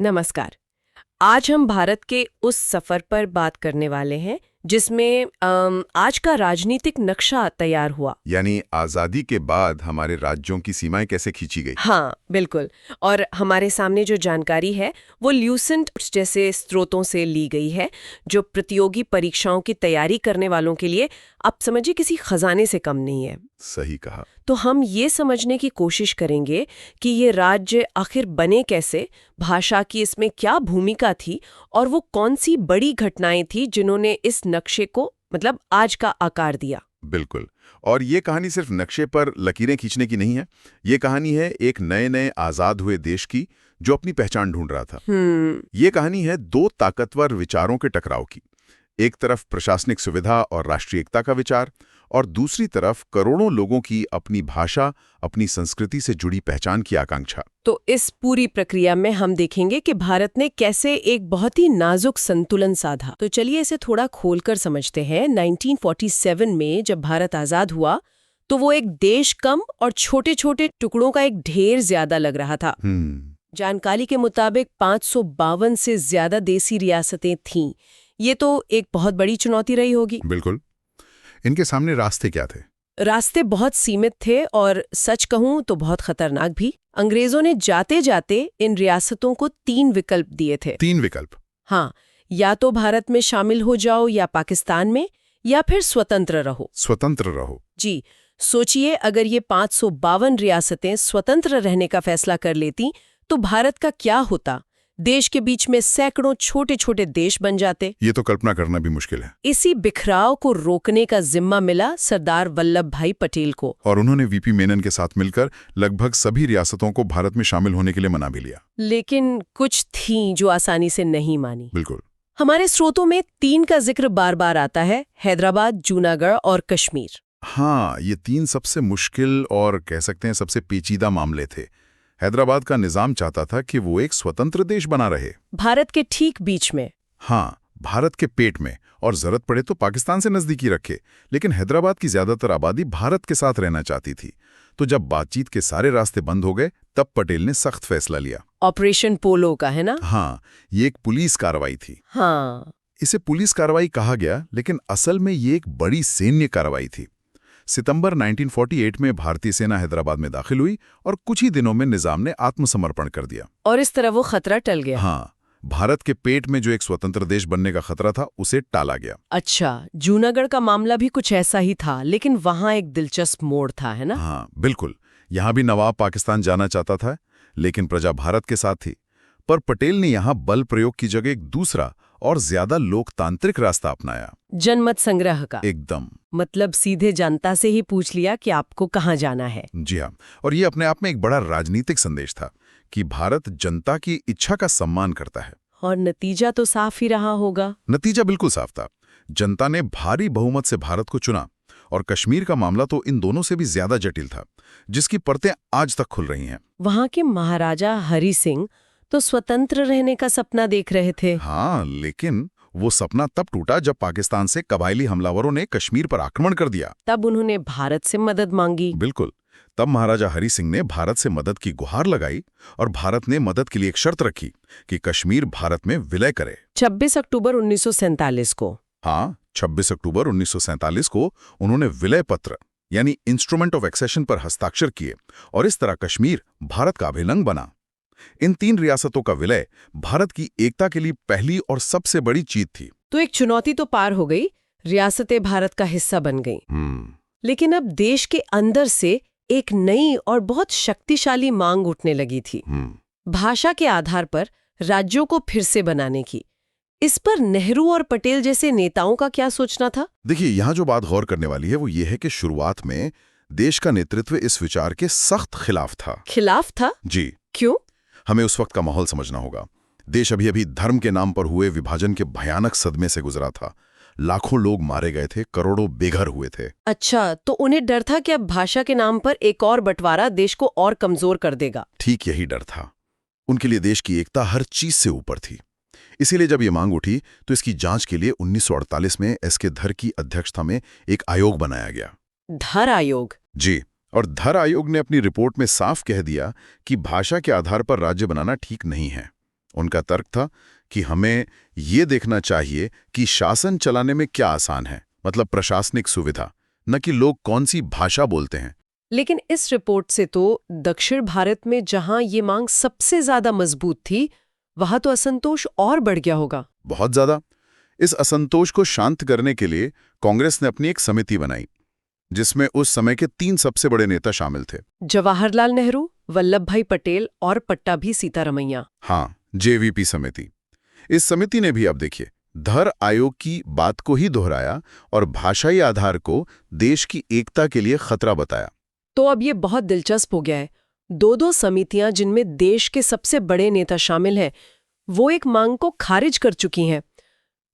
नमस्कार। आज हम भारत के उस सफर पर बात करने वाले हैं जिसमें आज का राजनीतिक नक्शा तैयार हुआ। यानी आजादी के बाद हमारे राज्यों की सीमाएं कैसे खींची गई। हाँ, बिल्कुल। और हमारे सामने जो जानकारी है वो ल्यूसेंट जैसे स्रोतों से ली गई है, जो प्रतियोगी परीक्षाओं की तैयारी करने वालों के लिए आप समझिए किसी खजाने से कम नहीं है। सही कहा। तो हम ये समझने की कोशिश करेंगे कि ये राज्य आखिर बने कैसे, भाषा की इसमें क्या भूमिका थी और वो कौन सी बड़ी घटनाएं थी जिन्होंने इस नक्शे को मतलब आज का आकार दिया। बिल्कुल। और ये कहानी सिर्फ नक्शे पर लकीरें खींचने की नहीं है। ये कहानी है एक नए नए आजाद हुए देश की जो अपनी पहचान ढूंढ रहा था। ये कहानी है दो ताकतवर विचारों के टकराव की। एक तरफ प्रशासनिक सुविधा और राष्ट्रीय एकता का विचार, और दूसरी तरफ करोड़ों लोगों की अपनी भाषा, अपनी संस्कृति से जुड़ी पहचान की आकांक्षा। तो इस पूरी प्रक्रिया में हम देखेंगे कि भारत ने कैसे एक बहुत ही नाजुक संतुलन साधा। तो चलिए इसे थोड़ा खोलकर समझते हैं। 1947 में जब भारत आजाद हुआ तो वो एक देश कम और छोटे छोटे टुकड़ों का एक ढेर ज्यादा लग रहा था। जानकारी के मुताबिक 552 से ज्यादा देसी रियासतें थीं। ये तो एक बहुत बड़ी चुनौती रही होगी। बिल्कुल। इनके सामने रास्ते क्या थे? रास्ते बहुत सीमित थे और सच कहूं तो बहुत खतरनाक भी। अंग्रेजों ने जाते जाते इन रियासतों को 3 विकल्प दिए थे। 3 विकल्प? हाँ, या तो भारत में शामिल हो जाओ या पाकिस्तान में, या फिर स्वतंत्र रहो। स्वतंत्र रहो? जी, सोचिए अगर ये 552 रियासतें स्वतंत्र रहने का फैसला कर लेती तो भारत का क्या होता। देश के बीच में सैकड़ों छोटे छोटे देश बन जाते। ये तो कल्पना करना भी मुश्किल है। इसी बिखराव को रोकने का जिम्मा मिला सरदार वल्लभ भाई पटेल को। और उन्होंने वीपी मेनन के साथ मिलकर लगभग सभी रियासतों को भारत में शामिल होने के लिए मना भी लिया। लेकिन कुछ थीं जो आसानी से नहीं मानी। बिल्कुल। हमारे स्रोतों में 3 का जिक्र बार बार आता है: हैदराबाद, जूनागढ़ और कश्मीर। हाँ, ये 3 सबसे मुश्किल और कह सकते हैं सबसे पेचीदा मामले थे। हैदराबाद का निजाम चाहता था कि वो एक स्वतंत्र देश बना रहे, भारत के ठीक बीच में। हाँ, भारत के पेट में, और जरूरत पड़े तो पाकिस्तान से नजदीकी रखे। लेकिन हैदराबाद की ज्यादातर आबादी भारत के साथ रहना चाहती थी। तो जब बातचीत के सारे रास्ते बंद हो गए तब पटेल ने सख्त फैसला लिया। ऑपरेशन पोलो का है ना? हाँ, ये एक पुलिस कार्रवाई थी। हाँ, इसे पुलिस कार्रवाई कहा गया, लेकिन असल में ये एक बड़ी सैन्य कार्रवाई थी। सितंबर 1948 में भारतीय सेना हैदराबाद में दाखिल हुई और कुछ ही दिनों में निजाम ने आत्मसमर्पण कर दिया। और इस तरह वो खतरा टल गया। हाँ, भारत के पेट में जो एक स्वतंत्र देश बनने का खतरा था उसे टाला गया। अच्छा, जूनागढ़ का मामला भी कुछ ऐसा ही था, लेकिन वहां एक दिलचस्प मोड़ था, है ना? हाँ, बिल्कुल। यहाँ भी नवाब पाकिस्तान जाना चाहता था, लेकिन प्रजा भारत के साथ थी। पर पटेल ने यहाँ बल प्रयोग की जगह एक दूसरा और ज्यादा लोकतांत्रिक रास्ता अपनाया। जनमत संग्रह का? एकदम। मतलब सीधे जनता से ही पूछ लिया कि आपको कहाँ जाना है। जी हाँ, और ये अपने आप में एक बड़ा राजनीतिक संदेश था कि भारत जनता की इच्छा का सम्मान करता है। और नतीजा तो साफ ही रहा होगा। नतीजा बिल्कुल साफ था। जनता ने भारी बहुमत से भारत को चुना, और कश्मीर का मामला तो इन दोनों से भी ज्यादा जटिल था, जिसकी परतें आज तक खुल रही हैं। वहां के महाराजा हरि सिंह तो स्वतंत्र रहने का सपना देख रहे थे। हाँ, लेकिन वो सपना तब टूटा जब पाकिस्तान से कबायली हमलावरों ने कश्मीर पर आक्रमण कर दिया। तब उन्होंने भारत से मदद मांगी। बिल्कुल। तब महाराजा हरि सिंह ने भारत से मदद की गुहार लगाई, और भारत ने मदद के लिए एक शर्त रखी कि कश्मीर भारत में विलय करे। 26 अक्टूबर 1947 को। हाँ, 26 अक्टूबर 1947 को उन्होंने विलय पत्र यानी इंस्ट्रूमेंट ऑफ एक्सेशन पर हस्ताक्षर किए, और इस तरह कश्मीर भारत का अभिलंग बना। इन 3 रियासतों का विलय भारत की एकता के लिए पहली और सबसे बड़ी जीत थी। तो एक चुनौती तो पार हो गई, रियासतें भारत का हिस्सा बन गईं। लेकिन अब देश के अंदर से एक नई और बहुत शक्तिशाली मांग उठने लगी थी, भाषा के आधार पर राज्यों को फिर से बनाने की। इस पर नेहरू और पटेल जैसे नेताओं का क्या सोचना था? देखिए, यहाँ जो बात गौर करने वाली है वो ये है कि शुरुआत में देश का नेतृत्व इस विचार के सख्त खिलाफ था। खिलाफ था? जी। क्यों? हमें उस वक्त का माहौल समझना होगा। देश अभी अभी धर्म के नाम पर हुए विभाजन के भयानक सदमे से गुजरा था। लाखों लोग मारे गए थे, करोड़ों बेघर हुए थे। अच्छा, तो उन्हें डर था कि अब भाषा के नाम पर एक और बंटवारा देश को और कमजोर कर देगा। ठीक यही डर था। उनके लिए देश की एकता हर चीज से ऊपर थी। इसीलिए जब ये मांग उठी तो इसकी जांच के लिए 1948 में एस.के. धर की अध्यक्षता में एक आयोग बनाया गया। धर आयोग? जी। और धर आयोग ने अपनी रिपोर्ट में साफ कह दिया कि भाषा के आधार पर राज्य बनाना ठीक नहीं है। उनका तर्क था कि हमें ये देखना चाहिए कि शासन चलाने में क्या आसान है, मतलब प्रशासनिक सुविधा, न कि लोग कौन सी भाषा बोलते हैं। लेकिन इस रिपोर्ट से तो दक्षिण भारत में जहां ये मांग सबसे ज्यादा मजबूत थी, वहां तो असंतोष और बढ़ गया होगा। बहुत ज्यादा। इस असंतोष को शांत करने के लिए कांग्रेस ने अपनी एक समिति बनाई, जिसमें उस समय के 3 सबसे बड़े नेता शामिल थे। जवाहरलाल नेहरू, वल्लभ भाई पटेल और पट्टाभी सीतारमैया। हाँ, जेवीपी समिति। इस समिति ने भी, अब देखिए, धर आयोग की बात को ही दोहराया और भाषाई आधार को देश की एकता के लिए खतरा बताया। तो अब ये बहुत दिलचस्प हो गया है। 2 समितियां जिनमें देश के सबसे बड़े नेता शामिल हैं, वो एक मांग को खारिज कर चुकी हैं।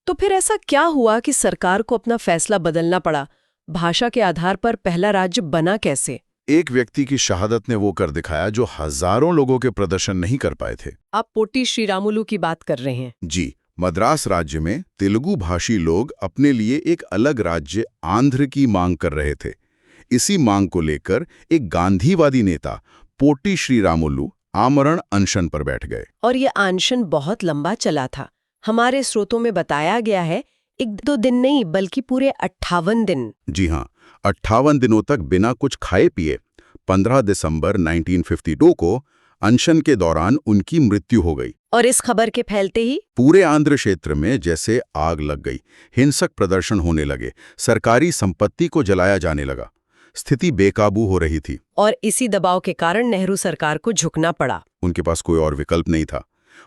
तो फिर ऐसा क्या हुआ कि सरकार को अपना फैसला बदलना पड़ा? भाषा के आधार पर पहला राज्य बना कैसे? एक व्यक्ति की शहादत ने वो कर दिखाया जो हजारों लोगों के प्रदर्शन नहीं कर पाए थे। आप पोटी श्रीरामुलु की बात कर रहे हैं? जी, मद्रास राज्य में तेलुगु भाषी लोग अपने लिए एक अलग राज्य आंध्र की मांग कर रहे थे। इसी मांग को लेकर एक गांधीवादी नेता पोटी श्रीरामुलु आमरण अनशन पर बैठ गए। और ये अनशन बहुत लंबा चला था। हमारे स्रोतों में बताया गया है 1-2 दिन नहीं, बल्कि पूरे 58 दिन। जी हाँ, 58 दिनों तक बिना कुछ खाए पिए 15 दिसंबर 1952 को अनशन के दौरान उनकी मृत्यु हो गई। और इस खबर के फैलते ही पूरे आंध्र क्षेत्र में जैसे आग लग गई। हिंसक प्रदर्शन होने लगे, सरकारी संपत्ति को जलाया जाने लगा। स्थिति बेकाबू हो रही थी। और इसी दबाव के कारण नेहरू सरकार को झुकना पड़ा। उनके पास कोई और विकल्प नहीं था।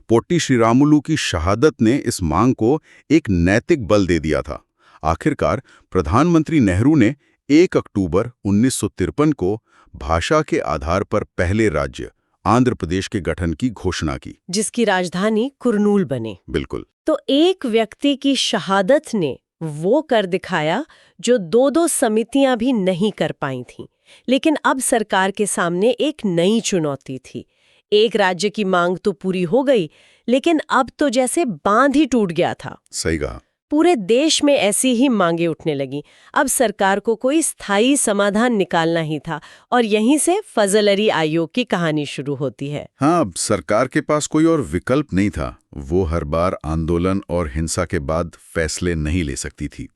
पोटी श्रीरामुलु की शहादत ने इस मांग को एक नैतिक बल दे दिया था। आखिरकार प्रधानमंत्री नेहरू ने 1 अक्टूबर 1953 को भाषा के आधार पर पहले राज्य आंध्र प्रदेश के गठन की घोषणा की, जिसकी राजधानी कुरनूल बने। बिल्कुल। तो एक व्यक्ति की शहादत ने वो कर दिखाया जो 2 समितियां भी नहीं कर पाई थीं। लेकिन अब सरकार के सामने एक नई चुनौती थी। एक राज्य की मांग तो पूरी हो गई, लेकिन अब तो जैसे बांध ही टूट गया था। सही कहा। पूरे देश में ऐसी ही मांगे उठने लगी। अब सरकार को कोई स्थायी समाधान निकालना ही था, और यहीं से फजल अली आयोग की कहानी शुरू होती है। हाँ, अब सरकार के पास कोई और विकल्प नहीं था। वो हर बार आंदोलन और हिंसा के बाद फैसले नहीं ले सकती थी।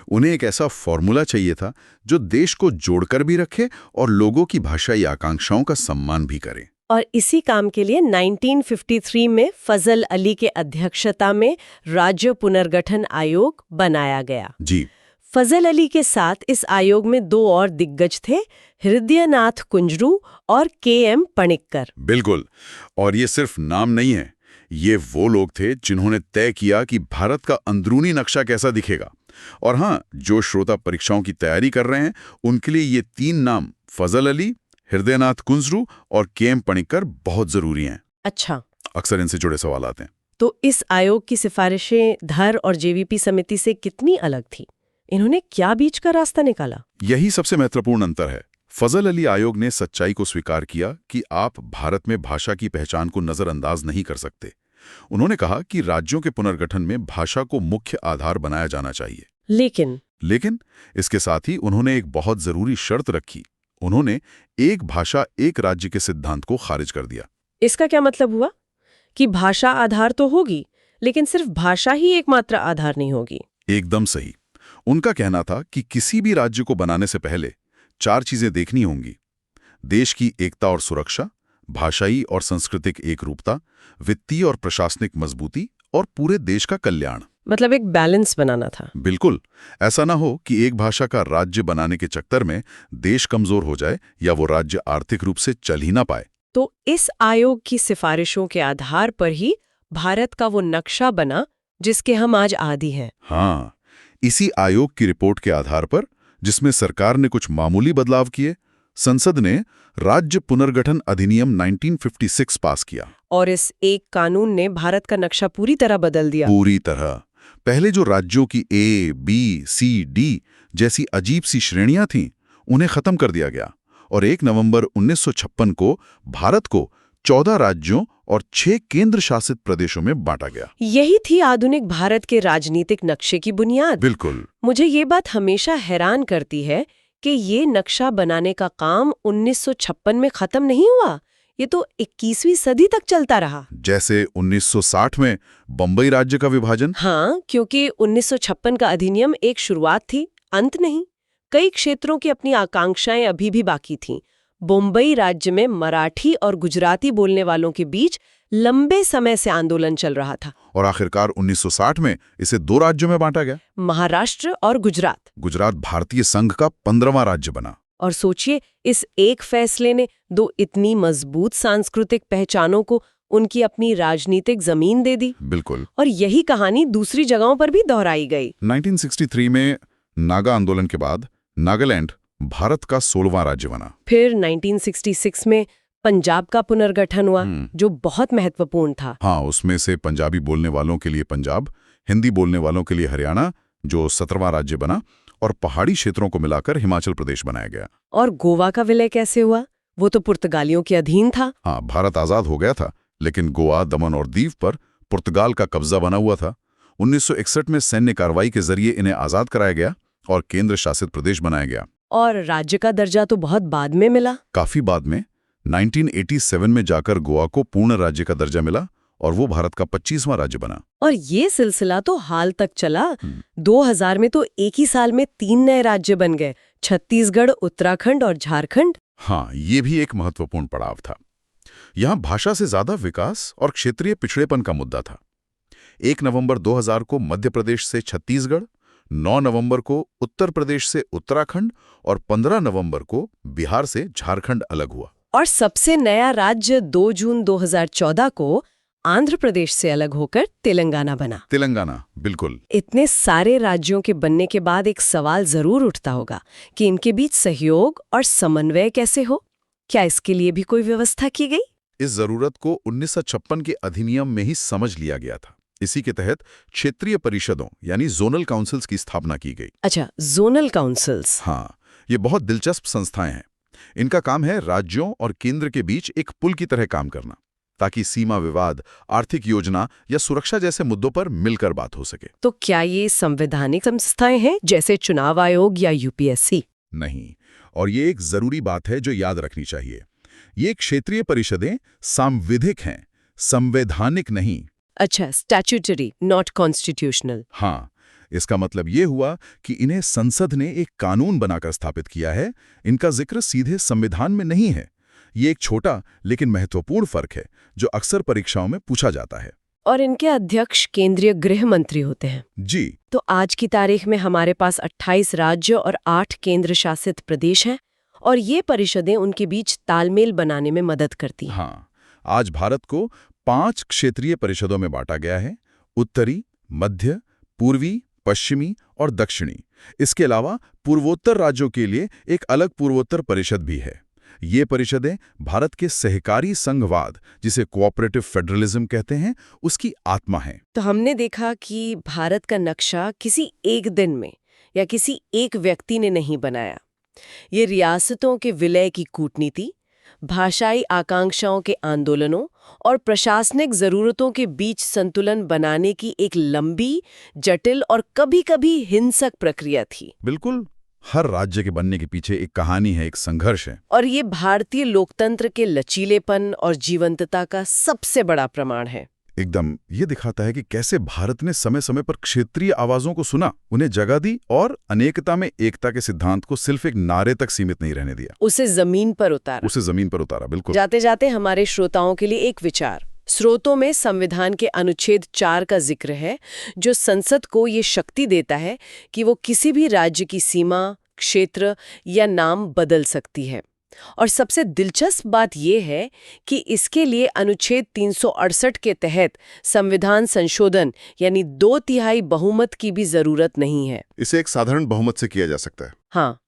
उन्हें एक ऐसा फॉर्मूला चाहिए था जो देश को जोड़कर भी रखे और लोगों की भाषाई आकांक्षाओं का सम्मान भी करे। और इसी काम के लिए 1953 में फजल अली के अध्यक्षता में राज्य पुनर्गठन आयोग बनाया गया। जी। फजल अली के साथ इस आयोग में 2 और दिग्गज थे, हृदयनाथ कुंजरू और के.एम. पणिक्कर। बिल्कुल। और ये सिर्फ नाम नहीं है, ये वो लोग थे जिन्होंने तय किया कि भारत का अंदरूनी नक्शा कैसा दिखेगा। और हाँ, जो श्रोता परीक्षाओं की तैयारी कर रहे हैं, उनके लिए ये 3 नाम फजल अली, हृदयनाथ कुंजरू और के.एम. पणिक्कर बहुत जरूरी हैं। अच्छा। अक्सर इनसे जुड़े सवाल आते हैं। तो इस आयोग की सिफारिशें धर और जेवीपी समिति से कितनी अलग थी? इन्होंने क्या बीच का रास्ता निकाला? यही सबसे महत्वपूर्ण अंतर है। फजल अली आयोग ने सच्चाई को स्वीकार किया कि आप भारत में भाषा की पहचान को नजरअंदाज नहीं कर सकते। उन्होंने कहा कि राज्यों के पुनर्गठन में भाषा को मुख्य आधार बनाया जाना चाहिए। लेकिन इसके साथ ही उन्होंने एक बहुत जरूरी शर्त रखी। उन्होंने एक भाषा एक राज्य के सिद्धांत को खारिज कर दिया। इसका क्या मतलब हुआ? कि भाषा आधार तो होगी, लेकिन सिर्फ भाषा ही एकमात्र आधार नहीं होगी। एकदम सही। उनका कहना था कि किसी भी राज्य को बनाने से पहले 4 चीजें देखनी होंगी: देश की एकता और सुरक्षा, भाषाई और सांस्कृतिक एकरूपता, वित्तीय और प्रशासनिक मजबूती और पूरे देश का कल्याण। मतलब एक बैलेंस बनाना था। बिल्कुल। ऐसा ना हो कि एक भाषा का राज्य बनाने के चक्कर में देश कमजोर हो जाए या वो राज्य आर्थिक रूप से चल ही ना पाए। तो इस आयोग की सिफारिशों के आधार पर ही भारत का वो नक्शा बना जिसके हम आज आदी हैं। हाँ, इसी आयोग की रिपोर्ट के आधार पर, जिसमें सरकार ने कुछ मामूली बदलाव किए, संसद ने राज्य पुनर्गठन अधिनियम 1956 पास किया। और इस एक कानून ने भारत का नक्शा पूरी तरह बदल दिया। पूरी तरह। पहले जो राज्यों की ए, बी, सी, डी जैसी अजीब सी श्रेणियां थीं, उन्हें खत्म कर दिया गया और 1 नवंबर 1956 को भारत को 14 राज्यों और 6 केंद्र शासित प्रदेशों में बांटा गया। यही थी आधुनिक भारत के राजनीतिक नक्शे की बुनियाद। बिल्कुल। मुझे ये बात हमेशा हैरान करती है कि ये नक्शा बनाने का काम 1956 में खत्म नहीं हुआ। ये तो 21वीं सदी तक चलता रहा। जैसे 1960 में बम्बई राज्य का विभाजन। हाँ, क्योंकि 1956 का अधिनियम एक शुरुआत थी, अंत नहीं। कई क्षेत्रों की अपनी आकांक्षाएं अभी भी बाकी थीं। बम्बई राज्य में मराठी और गुजराती बोलने वालों के बीच लंबे समय से आंदोलन चल रहा था। और आखिरकार 1960 में इसे 2 राज्यों में बांटा गया, महाराष्ट्र और गुजरात। गुजरात भारतीय संघ का 15वां राज्य बना। और सोचिए, इस एक फैसले ने 2 इतनी मजबूत सांस्कृतिक पहचानों को उनकी अपनी राजनीतिक जमीन दे दी। बिल्कुल। और यही कहानी दूसरी जगहों पर भी दोहराई गई। 1963 में नागा आंदोलन के बाद नागालैंड भारत का 16वां राज्य बना। फिर 1966 में पंजाब का पुनर्गठन हुआ, जो बहुत महत्वपूर्ण था। हाँ, उसमें से पंजाबी बोलने वालों के लिए पंजाब, हिंदी बोलने वालों के लिए हरियाणा, जो 17वां राज्य बना, और पहाड़ी क्षेत्रों को मिलाकर हिमाचल प्रदेश बनाया गया। और गोवा का विलय कैसे हुआ? वो तो पुर्तगालियों के अधीन था। हाँ, भारत आजाद हो गया था, लेकिन गोवा, दमन और दीव पर पुर्तगाल का कब्जा बना हुआ था। 1961 में सैन्य कार्रवाई के जरिए इन्हें आजाद कराया गया और केंद्र शासित प्रदेश बनाया गया। और राज्य का दर्जा तो बहुत बाद में मिला। काफी बाद में 1987 में जाकर गोवा को पूर्ण राज्य का दर्जा मिला और वो भारत का 25वां राज्य बना। और ये सिलसिला तो हाल तक चला। 2000 में तो एक ही साल में 3 नए राज्य बन गए, छत्तीसगढ़, उत्तराखंड और झारखंड। हाँ, ये भी एक महत्वपूर्ण पड़ाव था। यहाँ भाषा से ज्यादा विकास और क्षेत्रीय पिछड़ेपन का मुद्दा था। 1 नवंबर 2000 को मध्य प्रदेश से छत्तीसगढ़, 9 नवंबर को उत्तर प्रदेश से उत्तराखंड और 15 नवंबर को बिहार से झारखंड अलग हुआ। और सबसे नया राज्य 2 जून 2014 को आंध्र प्रदेश से अलग होकर तेलंगाना बना। तेलंगाना, बिल्कुल। इतने सारे राज्यों के बनने के बाद एक सवाल जरूर उठता होगा कि इनके बीच सहयोग और समन्वय कैसे हो? क्या इसके लिए भी कोई व्यवस्था की गई? इस जरूरत को 1956 के अधिनियम में ही समझ लिया गया था। इसी के तहत क्षेत्रीय परिषदों यानी जोनल काउंसिल्स की स्थापना की गई। अच्छा, जोनल काउंसिल्स। हाँ, ये बहुत दिलचस्प संस्थाएं हैं। इनका काम है राज्यों और केंद्र के बीच एक पुल की तरह काम करना, ताकि सीमा विवाद, आर्थिक योजना या सुरक्षा जैसे मुद्दों पर मिलकर बात हो सके। तो क्या ये संवैधानिक संस्थाएं हैं, जैसे चुनाव आयोग या यूपीएससी? नहीं, और ये एक जरूरी बात है जो याद रखनी चाहिए। ये क्षेत्रीय परिषदें सांविधिक हैं, संवैधानिक नहीं। अच्छा, स्टैट्यूटरी, नॉट कॉन्स्टिट्यूशनल। हाँ, इसका मतलब ये हुआ कि इन्हें संसद ने एक कानून बनाकर स्थापित किया है। इनका जिक्र सीधे संविधान में नहीं है। ये एक छोटा लेकिन महत्वपूर्ण फर्क है जो अक्सर परीक्षाओं में पूछा जाता है। और इनके अध्यक्ष केंद्रीय गृह मंत्री होते हैं। जी। तो आज की तारीख में हमारे पास 28 राज्य और 8 केंद्र शासित प्रदेश हैं, और ये परिषदें उनके बीच तालमेल बनाने में मदद करती हैं। हाँ, आज भारत को 5 क्षेत्रीय परिषदों में बांटा गया है: उत्तरी, मध्य, पूर्वी, पश्चिमी और दक्षिणी। इसके अलावा पूर्वोत्तर राज्यों के लिए एक अलग पूर्वोत्तर परिषद भी है। ये परिषदें भारत के सहकारी संघवाद, जिसे कोऑपरेटिव फेडरलिज्म कहते हैं, उसकी आत्मा हैं। तो हमने देखा कि भारत का नक्शा किसी एक दिन में या किसी एक व्यक्ति ने नहीं बनाया। ये रियासतों के विलय की कूटनीति, भाषाई आकांक्षाओं के आंदोलनों और प्रशासनिक जरूरतों के बीच संतुलन बनाने की एक लंबी, जटिल और कभी-कभी हिंसक प्रक्रिया थी। बिल्कुल, हर राज्य के बनने के पीछे एक कहानी है, एक संघर्ष है। और ये भारतीय लोकतंत्र के लचीलेपन और जीवंतता का सबसे बड़ा प्रमाण है। एकदम, ये दिखाता है कि कैसे भारत ने समय समय पर क्षेत्रीय आवाजों को सुना, उन्हें जगह दी और अनेकता में एकता के सिद्धांत को सिर्फ एक नारे तक सीमित नहीं रहने दिया। उसे जमीन पर उतारा। बिल्कुल। जाते जाते हमारे श्रोताओं के लिए एक विचार। स्रोतों में संविधान के अनुच्छेद 4 का जिक्र है, जो संसद को ये शक्ति देता है कि वो किसी भी राज्य की सीमा, क्षेत्र या नाम बदल सकती है। और सबसे दिलचस्प बात यह है कि इसके लिए अनुच्छेद 368 के तहत संविधान संशोधन यानी 2/3 बहुमत की भी जरूरत नहीं है। इसे एक साधारण बहुमत से किया जा सकता है। हाँ,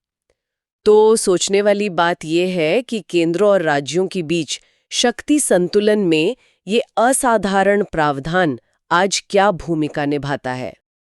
तो सोचने वाली बात यह है कि केंद्र और राज्यों के बीच शक्ति संतुलन में ये असाधारण प्रावधान आज क्या भूमिका निभाता है।